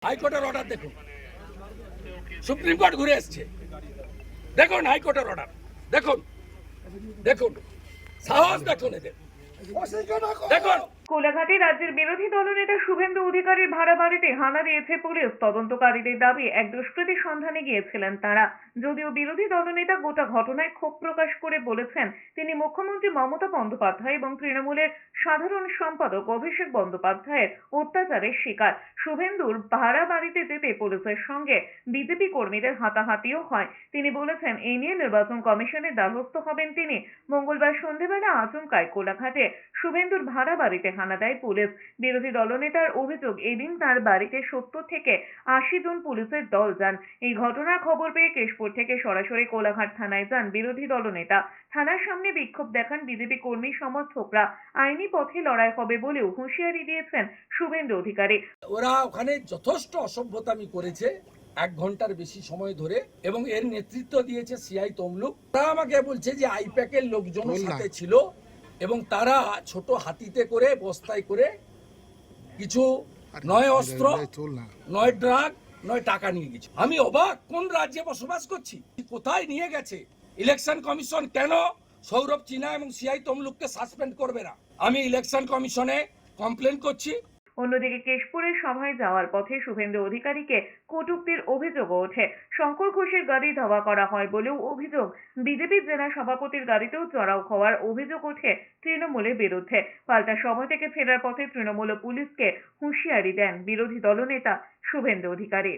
হাইকোর্টের অর্ডার দেখুন, supreme court ঘুরে এসছে, দেখুন হাইকোর্টের অর্ডার দেখুন, দেখুন সাহস দেখুন এদের, দেখুন। কোলাঘাটে রাজ্যের বিরোধী দলনেতা শুভেন্দু অধিকারীর ভাড়া বাড়িতে হানা দিয়েছে পুলিশ। তদন্তকারীদের দাবি এক দুষ্কৃতীর সন্ধানে গিয়েছিলেন তারা। যদিও বিরোধী দলনেতা গোটা ঘটনায় ক্ষোভ প্রকাশ করে বলেছেন তিনি মুখ্যমন্ত্রী মমতা বন্দ্যোপাধ্যায় এবং তৃণমূলের সাধারণ সম্পাদক অভিষেক বন্দ্যোপাধ্যায়ের অত্যাচারের শিকার। শুভেন্দুর ভাড়া বাড়িতে যেতে পুলিশের সঙ্গে বিজেপি কর্মীদের হাতাহাতিও হয়। তিনি বলেছেন এই নিয়ে নির্বাচন কমিশনের দ্বারস্থ হবেন তিনি। মঙ্গলবার সন্ধ্যেবেলা আচমকায় কোলাঘাটে শুভেন্দুর ভাড়া বাড়িতে হানা দেয় পুলিশ। বিরোধী দলনেতার অভিযোগ এদিন তার বাড়িতে 70 থেকে 80 জন পুলিশের দল যান। এই ঘটনার খবর পেয়ে কেশপুর থেকে সরাসরি কোলাঘাট থানায় যান বিরোধী দলনেতা। থানার সামনে বিক্ষোভ দেখান বিজেপি কর্মী সমর্থকরা। আইনি পথে লড়াই হবে বলেও হুঁশিয়ারি দিয়েছেন শুভেন্দু অধিকারী। ওরা ওখানে যথেষ্ট অসভ্যতামি করেছে 1 ঘন্টার বেশি সময় ধরে, এবং এর নেতৃত্ব দিয়েছে সিআই তমলুক। তারা আমাকে বলছে যে আইপ্যাকের লোকজন সাথে ছিল এবং তারা ছোট হাতিতে করে বস্তায় করে কিছু নয় অস্ত্র, নয় ড্রাগ, নয় টাকা নিয়ে গেছে। আমি অবাক, কোন রাজ্যে বসবাস করছি, কোথায় নিয়ে গেছে? ইলেকশন কমিশন কেন সৌরভ চিনা এবং সিআই তমলুককে সাসপেন্ড করবে না? আমি ইলেকশন কমিশনে কমপ্লেন করছি। অন্যদিকে কেশপুরের সভায় যাওয়ার পথে শুভেন্দু অধিকারীকে কটূক্তির অভিযোগও ওঠে। শঙ্কর ঘোষের গাড়ি ধাওয়া করা হয় বলেও অভিযোগ। বিজেপির জেলা সভাপতির গাড়িতেও চড়াও হওয়ার অভিযোগ ওঠে তৃণমূলের বিরুদ্ধে। পাল্টা সভা থেকে ফেরার পথে তৃণমূল পুলিশকে হুঁশিয়ারি দেন বিরোধী দলনেতা শুভেন্দু অধিকারী।